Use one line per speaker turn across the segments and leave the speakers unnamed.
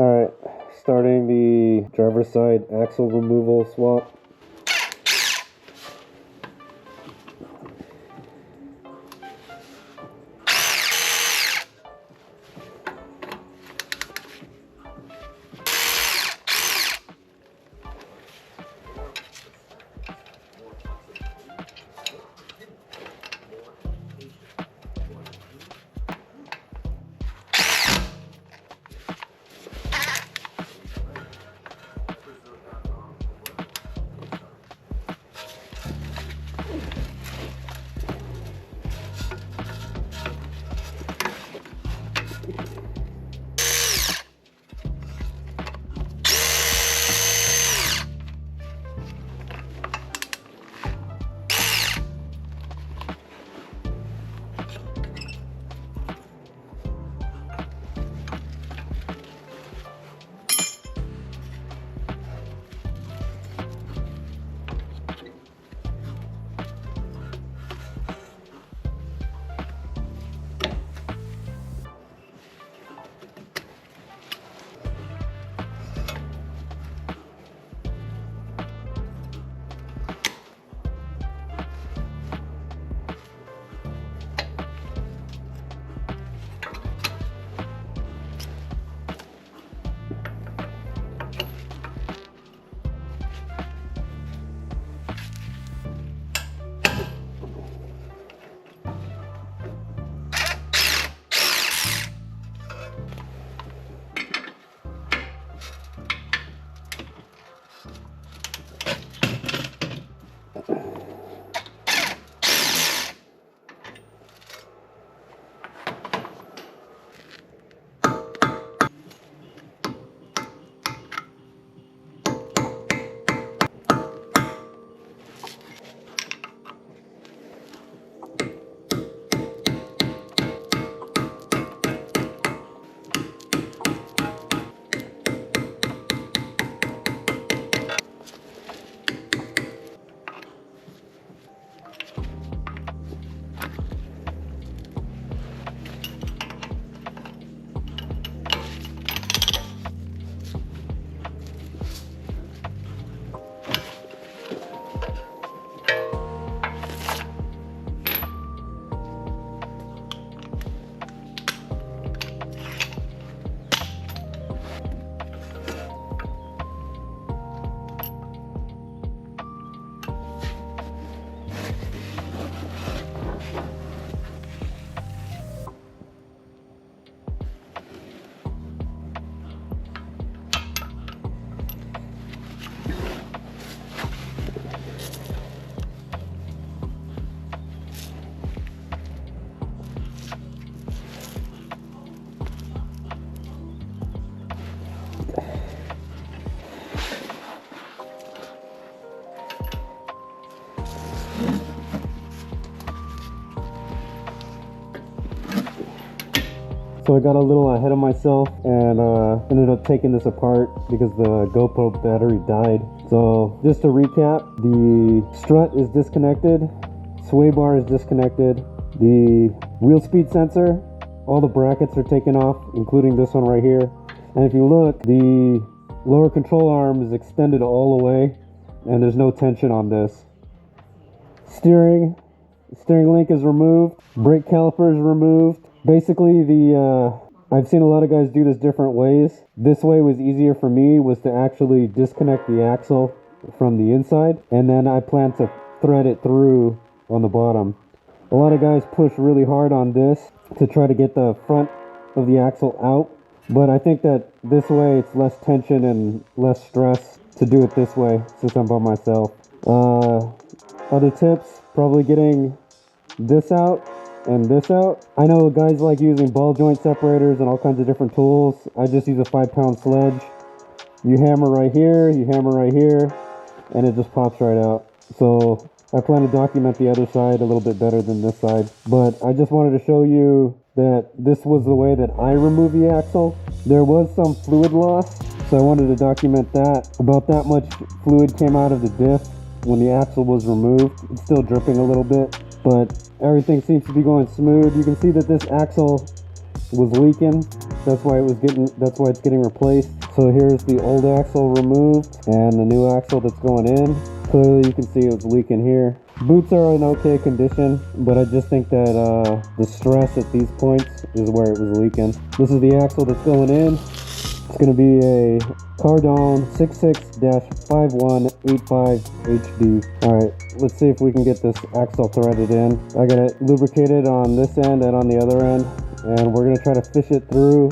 Alright, starting the driver's side axle removal swap. So I got a little ahead of myself and ended up taking this apart because the GoPro battery died. So just to recap, the strut is disconnected, sway bar is disconnected, the wheel speed sensor, all the brackets are taken off, including this one right here. And if you look, the lower control arm is extended all the way and there's no tension on this. Steering link is removed, brake caliper is removed. Basically, I've seen a lot of guys do this different ways. This way was easier for me, was to actually disconnect the axle from the inside, and then I plan to thread it through on the bottom. A lot of guys push really hard on this to try to get the front of the axle out, but I think that this way it's less tension and less stress to do it this way since I'm by myself. Other tips, probably getting this out and this out. I know guys like using ball joint separators and all kinds of different tools. I just use a 5-pound sledge. You hammer right here, you hammer right here, and it just pops right out. So I plan to document the other side a little bit better than this side. But I just wanted to show you that this was the way that I removed the axle. There was some fluid loss, so I wanted to document that. About that much fluid came out of the diff when the axle was removed. It's still dripping a little bit, but everything seems to be going smooth. You can see that this axle was leaking. That's why it's getting replaced. So here's the old axle removed and the new axle that's going in. Clearly you can see it was leaking here. Boots are in okay condition, but I just think that the stress at these points is where it was leaking. This is the axle that's going in. It's going to be a Cardone 66-5185 HD. Alright, let's see if we can get this axle threaded in. I got it lubricated on this end and on the other end, and we're going to try to fish it through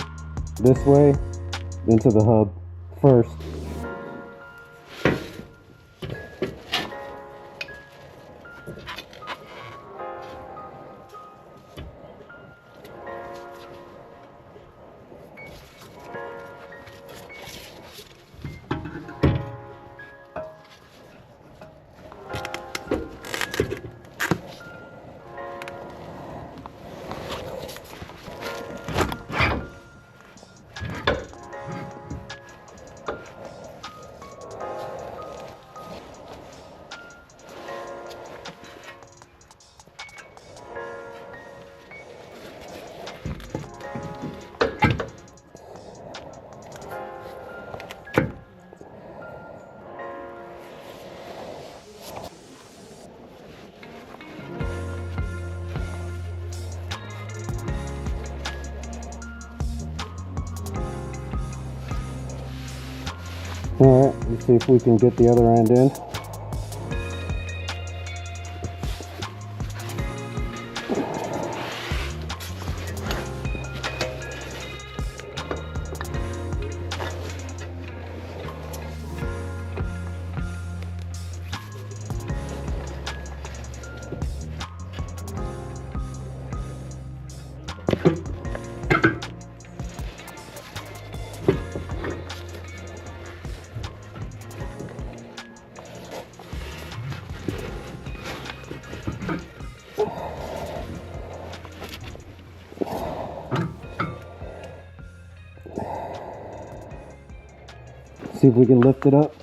this way into the hub first. Alright, let's see if we can get the other end in. See if we can lift it up.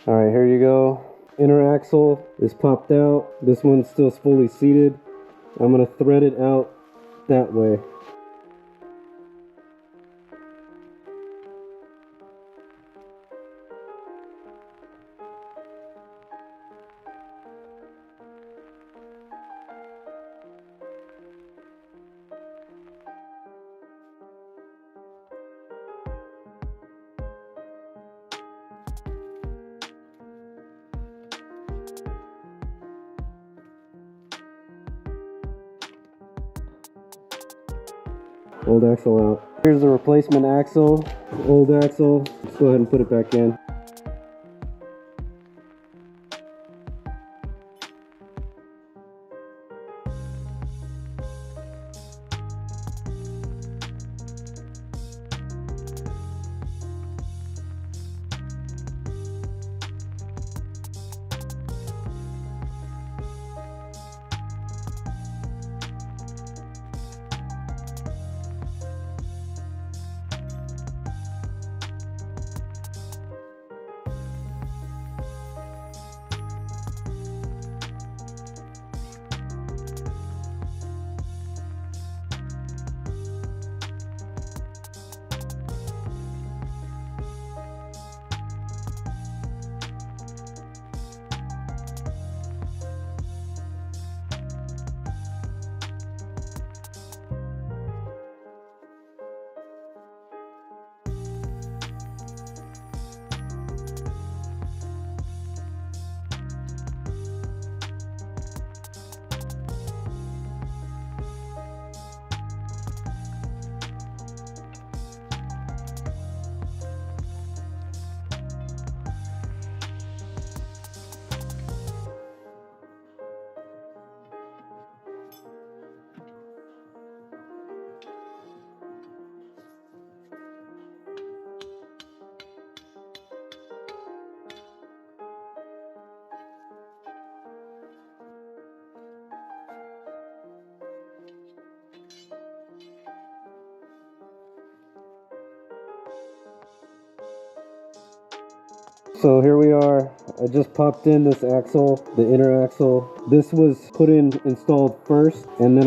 Alright, here you go. Inner axle is popped out. This one's still fully seated. I'm gonna thread it out that way. Old axle out. Here's the replacement axle. Old axle. Let's go ahead and put it back in. So here we are. I just popped in this axle, the inner axle. This was installed first, and then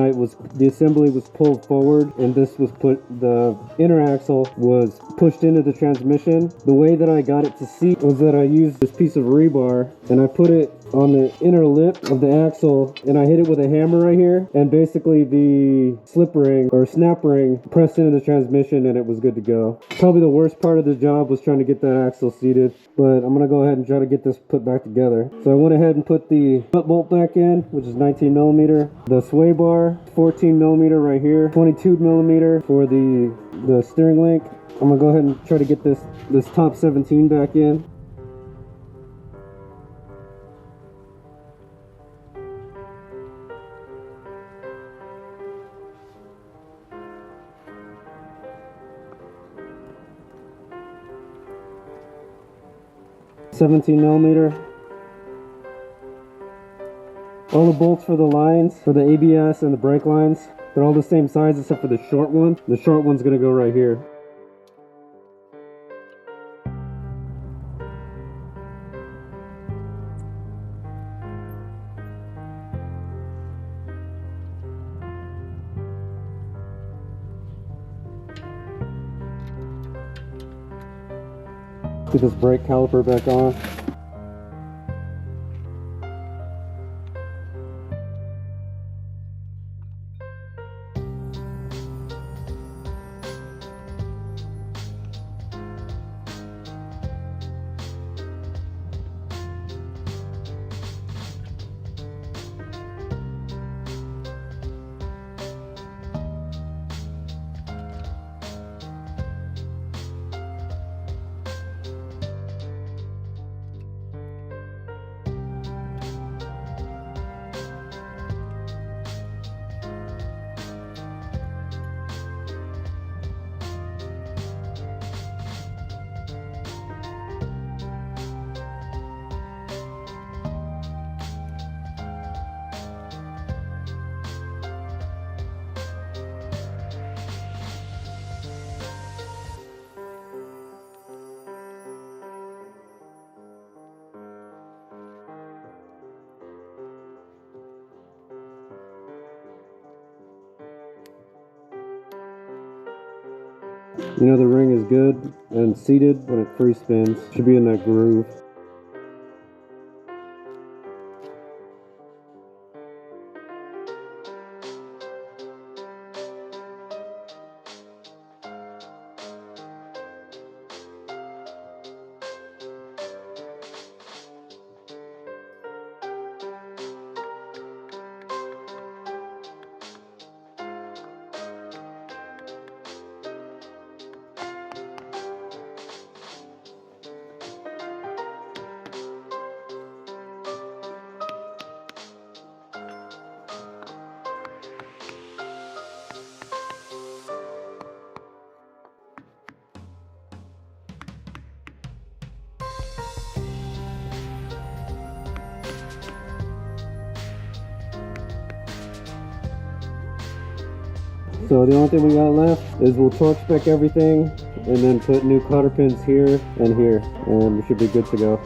the assembly was pulled forward, and the inner axle was pushed into the transmission. The way that I got it to seat was that I used this piece of rebar, and I put it on the inner lip of the axle, and I hit it with a hammer right here, and basically the slip ring or snap ring pressed into the transmission, and it was good to go. Probably the worst part of the job was trying to get that axle seated, but I'm gonna go ahead and try to get this put back together. So I went ahead and put the foot bolt back in, which is 19 millimeter. The sway bar, 14 millimeter right here, 22 millimeter for the steering link. I'm gonna go ahead and try to get this top 17 back in. $17 millimeter. All the bolts for the lines, for the ABS and the brake lines, they're all the same size except for the short one. The short one's gonna go right here. Get this brake caliper back on. You know, the ring is good and seated when it free spins. Should be in that groove. So the only thing we got left is we'll torch spec everything and then put new cotter pins here and here, and we should be good to go.